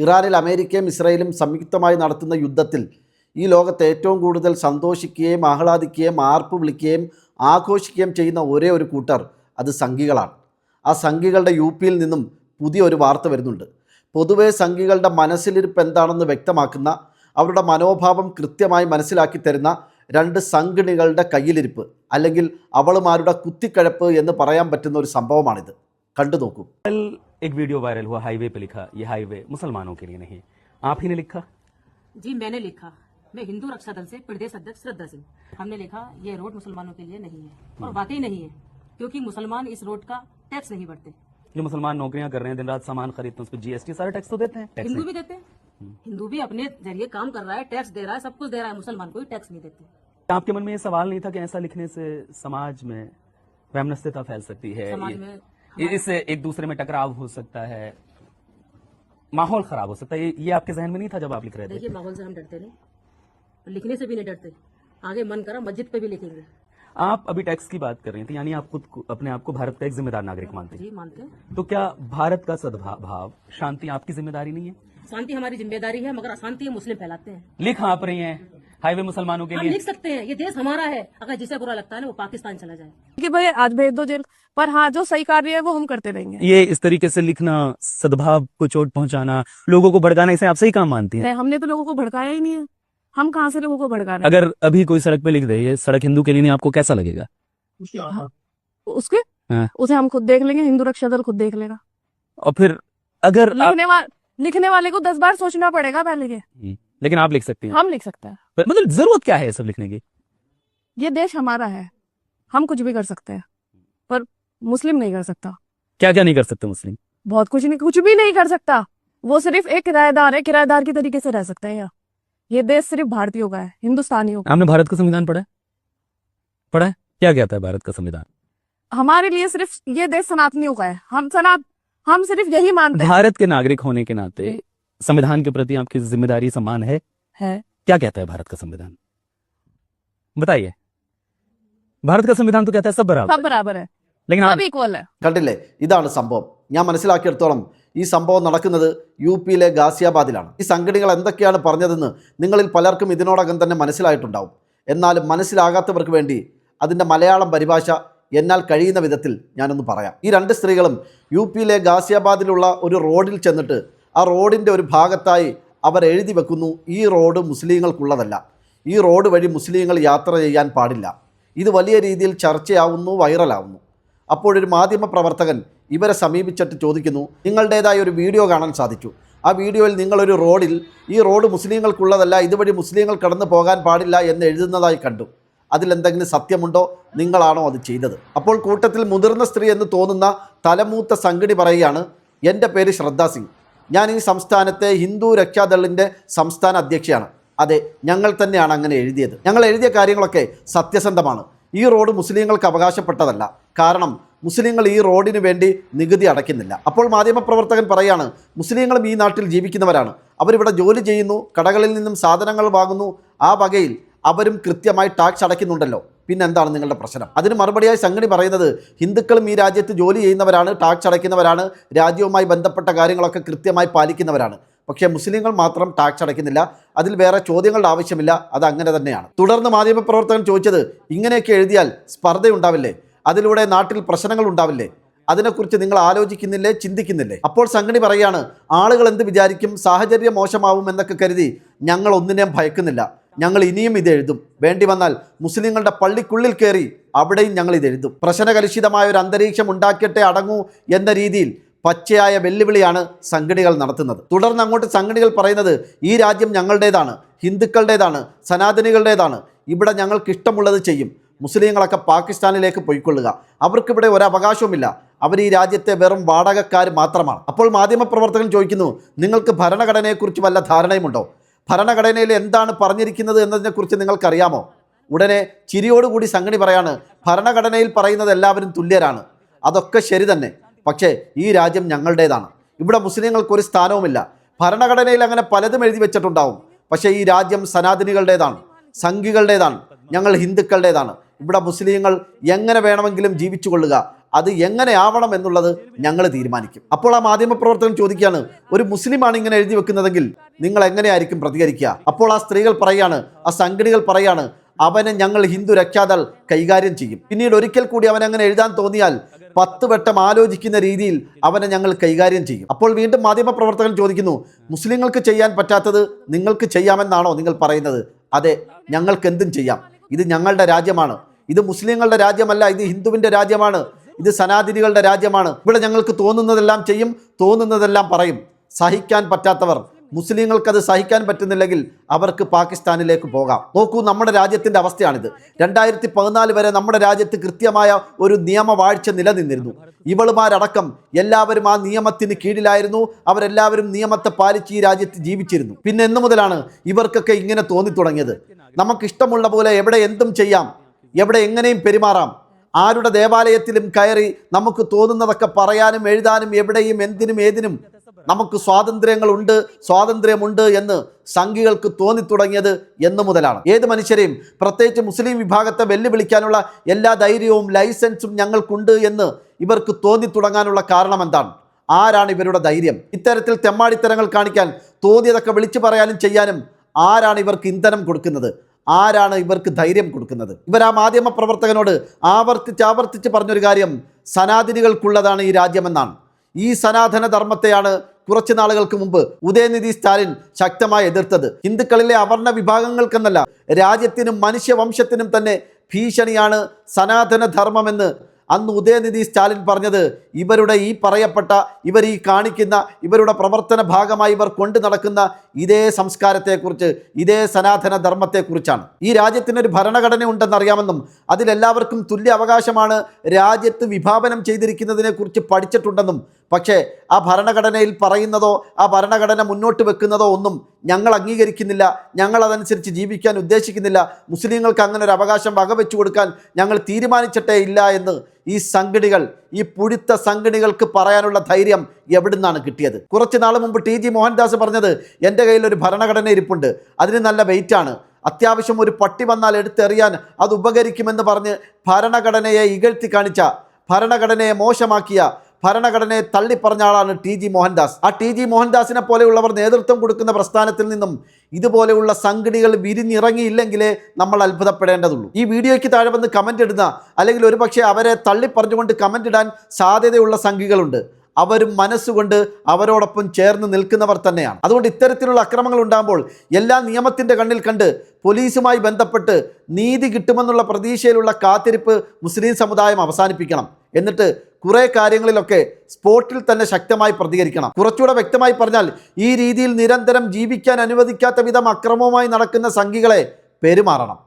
ഇറാനിൽ അമേരിക്കയും ഇസ്രായേലും സംയുക്തമായി നടത്തുന്ന യുദ്ധത്തിൽ ഈ ലോകത്ത് ഏറ്റവും കൂടുതൽ സന്തോഷിക്കുകയും ആഹ്ലാദിക്കുകയും ആർപ്പ് വിളിക്കുകയും ആഘോഷിക്കുകയും ചെയ്യുന്ന ഒരേ ഒരു കൂട്ടർ അത് സംഘികളാണ്. ആ സംഘികളുടെ യുപിയിൽ നിന്നും പുതിയൊരു വാർത്ത വരുന്നുണ്ട്. പൊതുവെ സംഘികളുടെ മനസ്സിലിരിപ്പ് എന്താണെന്ന് വ്യക്തമാക്കുന്ന, അവരുടെ മനോഭാവം കൃത്യമായി മനസ്സിലാക്കി തരുന്ന രണ്ട് സംഘിണികളുടെ കയ്യിലിരിപ്പ് അല്ലെങ്കിൽ അവളുമാരുടെ കുത്തിക്കഴപ്പ് എന്ന് പറയാൻ പറ്റുന്ന ഒരു സംഭവമാണിത്. കണ്ടു നോക്കൂ. एक वीडियो वायरल हुआ, हाईवे पे लिखा ये हाईवे मुसलमानों के लिए नहीं। आप ही ने लिखा? जी मैंने लिखा। मैं हिंदू रक्षा दल से प्रदेश अध्यक्ष श्रद्धा सिंह। हमने लिखा ये रोड मुसलमानों के लिए नहीं है, और वाकई नहीं है, क्योंकि मुसलमान इस रोड का टैक्स नहीं भरते। जो मुसलमान नौकरियां कर रहे हैं, दिन रात सामान खरीदते हैं, उस पर जीएसटी सारा टैक्स तो देते हैं। हिंदू भी देते हैं, हिंदू भी अपने जरिए काम कर रहा है, टैक्स दे रहा है, सब कुछ दे रहा है। मुसलमान कोई टैक्स नहीं देते। आपके मन में ये सवाल नहीं था कि ऐसा लिखने से समाज में वैमनस्यता फैल सकती है, समाज में इससे एक दूसरे में टकराव हो सकता है, माहौल खराब हो सकता है, ये आपके जहन में नहीं था जब आप लिख रहे थे? देखिए, माहौल से हम डरते नहीं, लिखने से भी नहीं डरते। आगे मन करा मस्जिद पे भी लिखेंगे। आप अभी टैक्स की बात कर रही थी, यानी आप खुद अपने आप को भारत का एक जिम्मेदार नागरिक मानते हैं? जी मानते हैं। तो क्या भारत का सद्भाव, शांति आपकी जिम्मेदारी नहीं है? शांति हमारी जिम्मेदारी है, मगर अशांति ये मुस्लिम फैलाते हैं। लिख आप रही हैं हाईवे मुसलमानों के हम लिए। लिख सकते हैं, ये देश हमारा है, अगर जिसे बुरा लगता है ना वो पाकिस्तान चला जाए। कि भाई आज भेज दो जेल, पर हाँ जो सही कार्य है वो हम करते रहेंगे। ये इस तरीके से लिखना, सद्भाव को चोट पहुंचाना, लोगों को भड़काना, इसे आप सही काम मानती हैं? नहीं, हमने तो लोगों को भड़काया ही नहीं है। हम कहाँ से लोगों को भड़का रहे हैं? अगर अभी कोई सड़क पे लिख दे ये सड़क हिंदू के लिए नहीं, आपको कैसा लगेगा? उसके हाँ। उसे हम खुद देख लेंगे, हिंदू रक्षा दल खुद देख लेगा। और फिर अगर लिखने वाले को 10 बार सोचना पड़ेगा पहले के। लेकिन आप लिख सकती हैं? हम लिख सकते हैं। मतलब जरूरत क्या है ये सब लिखने की? ये देश हमारा है, हम कुछ भी कर सकते हैं, पर मुस्लिम नहीं कर सकता। क्या क्या नहीं कर सकते मुस्लिम? बहुत कुछ नहीं, कुछ भी नहीं कर सकता। वो सिर्फ एक किराएदार है, किराएदार की तरीके से रह सकते हैं यहाँ। ये देश सिर्फ भारतीयों का है, हिंदुस्तानियों का। आपने भारत का संविधान पढ़ा है? पढ़ा है? क्या कहता है भारत का संविधान? हमारे लिए सिर्फ ये देश सनातनियों का है, हम सिर्फ यही मानते हैं। भारत के नागरिक होने के नाते संविधान के प्रति आपकी जिम्मेदारी, सम्मान है? क्या कहता है भारत का संविधान? बताइए। भारत का संविधान तो कहता है सब बराबर है, लेकिन आप सब इक्वल है। കണ്ടില്ലേ, ഇതാണ് സംഭവം. ഞാൻ മനസ്സിലാക്കിയെടുത്തോളം ഈ സംഭവം നടക്കുന്നത് യുപിയിലെ ഗാസിയാബാദിലാണ്. ഈ സംഘടനകൾ എന്തൊക്കെയാണ് പറഞ്ഞതെന്ന് നിങ്ങളിൽ പലർക്കും ഇതിനോടകം തന്നെ മനസ്സിലായിട്ടുണ്ടാവും. എന്നാലും മനസ്സിലാകാത്തവർക്ക് വേണ്ടി അതിൻ്റെ മലയാളം പരിഭാഷ എന്നാൽ കഴിയുന്ന വിധത്തിൽ ഞാനൊന്ന് പറയാം. ഈ രണ്ട് സ്ത്രീകളും യുപിയിലെ ഗാസിയാബാദിലുള്ള ഒരു റോഡിൽ ചെന്നിട്ട് ആ റോഡിൻ്റെ ഒരു ഭാഗത്തായി അവർ എഴുതി വെക്കുന്നു, ഈ റോഡ് മുസ്ലിങ്ങൾക്കുള്ളതല്ല, ഈ റോഡ് വഴി മുസ്ലിങ്ങൾ യാത്ര ചെയ്യാൻ പാടില്ല. ഇത് വലിയ രീതിയിൽ ചർച്ചയാവുന്നു, വൈറലാവുന്നു. അപ്പോഴൊരു മാധ്യമ പ്രവർത്തകൻ ഇവരെ സമീപിച്ചിട്ട് ചോദിക്കുന്നു, നിങ്ങളുടേതായ ഒരു വീഡിയോ കാണാൻ സാധിച്ചു. ആ വീഡിയോയിൽ നിങ്ങളൊരു റോഡിൽ ഈ റോഡ് മുസ്ലിങ്ങൾക്കുള്ളതല്ല, ഇതുവഴി മുസ്ലിങ്ങൾ കടന്നു പോകാൻ പാടില്ല എന്ന് എഴുതുന്നതായി കണ്ടു. അതിലെന്തെങ്കിലും സത്യമുണ്ടോ? നിങ്ങളാണോ അത് ചെയ്തത്? അപ്പോൾ കൂട്ടത്തിൽ മുതിർന്ന സ്ത്രീ എന്ന് തോന്നുന്ന തലമൂത്ത സംഘടി പറയുകയാണ്, എൻ്റെ പേര് ശ്രദ്ധാ സിംഗ്, ഞാൻ ഈ സംസ്ഥാനത്തെ ഹിന്ദു രക്ഷാദളിൻ്റെ സംസ്ഥാന അധ്യക്ഷയാണ്. അതെ, ഞങ്ങൾ തന്നെയാണ് അങ്ങനെ എഴുതിയത്. ഞങ്ങൾ എഴുതിയ കാര്യങ്ങളൊക്കെ സത്യസന്ധമാണ്. ഈ റോഡ് മുസ്ലിങ്ങൾക്ക് അവകാശപ്പെട്ടതല്ല, കാരണം മുസ്ലിങ്ങൾ ഈ റോഡിന് വേണ്ടി നികുതി അടയ്ക്കുന്നില്ല. അപ്പോൾ മാധ്യമപ്രവർത്തകൻ പറയാണ്, മുസ്ലിങ്ങളും ഈ നാട്ടിൽ ജീവിക്കുന്നവരാണ്, അവരിവിടെ ജോലി ചെയ്യുന്നു, കടകളിൽ നിന്നും സാധനങ്ങൾ വാങ്ങുന്നു, ആ വകയിൽ അവരും കൃത്യമായി ടാക്സ് അടയ്ക്കുന്നുണ്ടല്ലോ, പിന്നെന്താണ് നിങ്ങളുടെ പ്രശ്നം? അതിന് മറുപടിയായി സംഘടന പറയുന്നത്, ഹിന്ദുക്കളും ഈ രാജ്യത്ത് ജോലി ചെയ്യുന്നവരാണ്, ടാക്സ് അടയ്ക്കുന്നവരാണ്, രാജ്യവുമായി ബന്ധപ്പെട്ട കാര്യങ്ങളൊക്കെ കൃത്യമായി പാലിക്കുന്നവരാണ്. പക്ഷേ മുസ്ലിങ്ങൾ മാത്രം ടാക്സ് അടയ്ക്കുന്നില്ല, അതിൽ വേറെ ചോദ്യങ്ങളുടെ ആവശ്യമില്ല, അത് അങ്ങനെ തന്നെയാണ്. തുടർന്ന് മാധ്യമപ്രവർത്തകൻ ചോദിച്ചത്, ഇങ്ങനെയൊക്കെ എഴുതിയാൽ സ്പർദ്ധയുണ്ടാവില്ലേ, അതിലൂടെ നാട്ടിൽ പ്രശ്നങ്ങൾ ഉണ്ടാവില്ലേ, അതിനെക്കുറിച്ച് നിങ്ങൾ ആലോചിക്കുന്നില്ലേ, ചിന്തിക്കുന്നില്ലേ? അപ്പോൾ സംഘടന പറയാണ്, ആളുകൾ എന്ത് വിചാരിക്കും, സാഹചര്യം മോശമാവും എന്നൊക്കെ കരുതി ഞങ്ങൾ ഒന്നിനെയും ഭയക്കുന്നില്ല, ഞങ്ങൾ ഇനിയും ഇത് എഴുതും, വേണ്ടി വന്നാൽ മുസ്ലിങ്ങളുടെ പള്ളിക്കുള്ളിൽ കയറി അവിടെയും ഞങ്ങൾ ഇത് എഴുതും. പ്രശ്നകലുഷിതമായ ഒരു അന്തരീക്ഷം ഉണ്ടാക്കിയിട്ടേ അടങ്ങൂ എന്ന രീതിയിൽ പച്ചയായ വെല്ലുവിളിയാണ് സംഘടനകൾ നടത്തുന്നത്. തുടർന്ന് അങ്ങോട്ട് സംഘടനകൾ പറയുന്നത്, ഈ രാജ്യം ഞങ്ങളുടേതാണ്, ഹിന്ദുക്കളുടേതാണ്, സനാതനികളുടേതാണ്, ഇവിടെ ഞങ്ങൾക്ക് ഇഷ്ടമുള്ളത് ചെയ്യും, മുസ്ലിങ്ങളൊക്കെ പാകിസ്ഥാനിലേക്ക് പോയിക്കൊള്ളുക, അവർക്കിവിടെ ഒരു അവകാശവുമില്ല, അവർ ഈ രാജ്യത്തെ വെറും വാടകക്കാർ മാത്രമാണ്. അപ്പോൾ മാധ്യമപ്രവർത്തകൻ ചോദിക്കുന്നു, നിങ്ങൾക്ക് ഭരണഘടനയെക്കുറിച്ച് വല്ല ധാരണയുമുണ്ടോ? ഭരണഘടനയിൽ എന്താണ് പറഞ്ഞിരിക്കുന്നത് എന്നതിനെക്കുറിച്ച് നിങ്ങൾക്കറിയാമോ? ഉടനെ ചിരിയോടുകൂടി സംഘടന പറയാണ്, ഭരണഘടനയിൽ പറയുന്നത് എല്ലാവരും തുല്യരാണ്, അതൊക്കെ ശരി തന്നെ, പക്ഷേ ഈ രാജ്യം ഞങ്ങളുടേതാണ്, ഇവിടെ മുസ്ലിങ്ങൾക്കൊരു സ്ഥാനവുമില്ല. ഭരണഘടനയിൽ അങ്ങനെ പലതും എഴുതി വെച്ചിട്ടുണ്ടാവും, പക്ഷേ ഈ രാജ്യം സനാതനികളുടേതാണ്, സംഘികളുടേതാണ്, ഞങ്ങൾ ഹിന്ദുക്കളുടേതാണ്, ഇവിടെ മുസ്ലിങ്ങൾ എങ്ങനെ വേണമെങ്കിലും ജീവിച്ചു കൊള്ളുക, അത് എങ്ങനെയാവണം എന്നുള്ളത് ഞങ്ങൾ തീരുമാനിക്കും. അപ്പോൾ ആ മാധ്യമപ്രവർത്തകൻ ചോദിക്കുകയാണ്, ഒരു മുസ്ലിമാണ് ഇങ്ങനെ എഴുതി വെക്കുന്നതെങ്കിൽ നിങ്ങൾ എങ്ങനെയായിരിക്കും പ്രതികരിക്കുക? അപ്പോൾ ആ സ്ത്രീകൾ പറയാണ്, ആ സംഘടികൾ പറയാണ്, അവനെ ഞങ്ങൾ ഹിന്ദു രക്ഷാദൾ കൈകാര്യം ചെയ്യും. പിന്നീട് ഒരിക്കൽ കൂടി അവൻ അങ്ങനെ എഴുതാൻ തോന്നിയാൽ 10 വട്ടം ആലോചിക്കുന്ന രീതിയിൽ അവനെ ഞങ്ങൾ കൈകാര്യം ചെയ്യും. അപ്പോൾ വീണ്ടും മാധ്യമപ്രവർത്തകൻ ചോദിക്കുന്നു, മുസ്ലിങ്ങൾക്ക് ചെയ്യാൻ പറ്റാത്തത് നിങ്ങൾക്ക് ചെയ്യാമെന്നാണോ നിങ്ങൾ പറയുന്നത്? അതെ, ഞങ്ങൾക്ക് എന്തും ചെയ്യാം. ഇത് ഞങ്ങളുടെ രാജ്യമാണ്. ഇത് മുസ്ലിങ്ങളുടെ രാജ്യമല്ല, ഇത് ഹിന്ദുവിൻ്റെ രാജ്യമാണ്. ഇത് സനാതനികളുടെ രാജ്യമാണ്. ഇവിടെ ഞങ്ങൾക്ക് തോന്നുന്നതെല്ലാം ചെയ്യും, തോന്നുന്നതെല്ലാം പറയും. സഹിക്കാൻ പറ്റാത്തവർ, മുസ്ലിങ്ങൾക്കത് സഹിക്കാൻ പറ്റുന്നില്ലെങ്കിൽ അവർക്ക് പാകിസ്ഥാനിലേക്ക് പോകാം. നോക്കൂ, നമ്മുടെ രാജ്യത്തിൻ്റെ അവസ്ഥയാണിത്. 2014 വരെ നമ്മുടെ രാജ്യത്ത് കൃത്യമായ ഒരു നിയമവാഴ്ച നിലനിന്നിരുന്നു. ഇവളുമാരടക്കം എല്ലാവരും ആ നിയമത്തിന് കീഴിലായിരുന്നു. അവരെല്ലാവരും നിയമത്തെ പാലിച്ച് ഈ രാജ്യത്ത് ജീവിച്ചിരുന്നു. പിന്നെ എന്ന് മുതലാണ് ഇവർക്കൊക്കെ ഇങ്ങനെ തോന്നി തുടങ്ങിയത്? നമുക്കിഷ്ടമുള്ള പോലെ എവിടെ എന്തും ചെയ്യാം, എവിടെ എങ്ങനെയും പെരുമാറാം, ആരുടെ ദേവാലയത്തിലും കയറി നമുക്ക് തോന്നുന്നതൊക്കെ പറയാനും എഴുതാനും എവിടെയും എന്തിനും ഏതിനും നമുക്ക് സ്വാതന്ത്ര്യമുണ്ട് എന്ന് സംഘികൾക്ക് തോന്നിത്തുടങ്ങിയത് എന്ന് മുതലാണ്. ഏത് മനുഷ്യരെയും, പ്രത്യേകിച്ച് മുസ്ലിം വിഭാഗത്തെ വെല്ലുവിളിക്കാനുള്ള എല്ലാ ധൈര്യവും ലൈസൻസും ഞങ്ങൾക്കുണ്ട് എന്ന് ഇവർക്ക് തോന്നിത്തുടങ്ങാനുള്ള കാരണം എന്താണ്? ആരാണ് ഇവരുടെ ധൈര്യം? ഇത്തരത്തിൽ തെമ്മാടിത്തരങ്ങൾ കാണിക്കാൻ, തോന്നിയതൊക്കെ വിളിച്ചു പറയാനും ചെയ്യാനും ആരാണ് ഇവർക്ക് ഇന്ധനം കൊടുക്കുന്നത്? ആരാണ് ഇവർക്ക് ധൈര്യം കൊടുക്കുന്നത്? ഇവർ ആ മാധ്യമ പ്രവർത്തകനോട് ആവർത്തിച്ച് പറഞ്ഞൊരു കാര്യം സനാതനികൾക്കുള്ളതാണ് ഈ രാജ്യമെന്നാണ്. ഈ സനാതന ധർമ്മത്തെയാണ് കുറച്ച് നാളുകൾക്ക് മുമ്പ് ഉദയനിധി സ്റ്റാലിൻ ശക്തമായി എതിർത്തത്. ഹിന്ദുക്കളിലെ അവർണ വിഭാഗങ്ങൾക്കെന്നല്ല, രാജ്യത്തിനും മനുഷ്യവംശത്തിനും തന്നെ ഭീഷണിയാണ് സനാതന ധർമ്മമെന്ന് അന്ന് ഉദയനിധി സ്റ്റാലിൻ പറഞ്ഞത് ഇവരുടെ ഈ പറയപ്പെട്ട, ഇവർ ഈ കാണിക്കുന്ന, ഇവരുടെ പ്രവർത്തന ഭാഗമായി ഇവർ കൊണ്ടു നടക്കുന്ന ഇതേ സംസ്കാരത്തെക്കുറിച്ച്, ഇതേ സനാതന ധർമ്മത്തെക്കുറിച്ചാണ്. ഈ രാജ്യത്തിനൊരു ഭരണഘടന ഉണ്ടെന്നറിയാമെന്നും അതിലെല്ലാവർക്കും തുല്യ അവകാശമാണ് രാജ്യത്ത് വിഭാവനം ചെയ്തിരിക്കുന്നതിനെക്കുറിച്ച് പഠിച്ചിട്ടുണ്ടെന്നും, പക്ഷേ ആ ഭരണഘടനയിൽ പറയുന്നതോ ആ ഭരണഘടന മുന്നോട്ട് വെക്കുന്നതോ ഒന്നും ഞങ്ങൾ അംഗീകരിക്കുന്നില്ല, ഞങ്ങൾ അതനുസരിച്ച് ജീവിക്കാൻ ഉദ്ദേശിക്കുന്നില്ല, മുസ്ലിങ്ങൾക്ക് അങ്ങനെ ഒരു അവകാശം വകവെച്ചു കൊടുക്കാൻ ഞങ്ങൾ തീരുമാനിച്ചിട്ടേ ഇല്ല എന്ന് ഈ സംഘടികൾ, ഈ പുഴുത്ത സംഘടികൾക്ക് പറയാനുള്ള ധൈര്യം എവിടുന്നാണ് കിട്ടിയത്? കുറച്ച് നാൾ മുമ്പ് TG മോഹൻദാസ് പറഞ്ഞത്, എൻ്റെ കയ്യിൽ ഒരു ഭരണഘടന ഇരിപ്പുണ്ട്, അതിന് നല്ല വെയിറ്റാണ്, അത്യാവശ്യം ഒരു പട്ടി വന്നാൽ എടുത്തെറിയാൻ അത് ഉപകരിക്കുമെന്ന് പറഞ്ഞ് ഭരണഘടനയെ ഇകഴ്ത്തി കാണിച്ച, ഭരണഘടനയെ മോശമാക്കിയ, ഭരണഘടനയെ തള്ളിപ്പറഞ്ഞ ആളാണ് TG മോഹൻദാസ്. ആ TG മോഹൻദാസിനെ പോലെയുള്ളവർ നേതൃത്വം കൊടുക്കുന്ന പ്രസ്ഥാനത്തിൽ നിന്നും ഇതുപോലെയുള്ള സംഘടികൾ വിരിഞ്ഞിറങ്ങിയില്ലെങ്കിലേ നമ്മൾ അത്ഭുതപ്പെടേണ്ടതുള്ളൂ. ഈ വീഡിയോയ്ക്ക് താഴെ വന്ന് കമൻ്റ് ഇടുന്ന, അല്ലെങ്കിൽ ഒരുപക്ഷെ അവരെ തള്ളിപ്പറഞ്ഞുകൊണ്ട് കമൻ്റ് ഇടാൻ സാധ്യതയുള്ള സംഘികളുണ്ട്. അവരും മനസ്സുകൊണ്ട് അവരോടൊപ്പം ചേർന്ന് നിൽക്കുന്നവർ തന്നെയാണ്. അതുകൊണ്ട് ഇത്തരത്തിലുള്ള അക്രമങ്ങൾ ഉണ്ടാകുമ്പോൾ എല്ലാം നിയമത്തിൻ്റെ കണ്ണിൽ കണ്ട് പോലീസുമായി ബന്ധപ്പെട്ട് നീതി കിട്ടുമെന്നുള്ള പ്രതീക്ഷയിലുള്ള കാത്തിരിപ്പ് മുസ്ലിം സമുദായം അവസാനിപ്പിക്കണം. എന്നിട്ട് കുറേ കാര്യങ്ങളിലൊക്കെ സ്പോട്ടിൽ തന്നെ ശക്തമായി പ്രതികരിക്കണം. കുറച്ചുകൂടെ വ്യക്തമായി പറഞ്ഞാൽ, ഈ രീതിയിൽ നിരന്തരം ജീവിക്കാൻ അനുവദിക്കാത്ത വിധം അക്രമവുമായി നടക്കുന്ന സംഘികളെ പെരുമാറണം.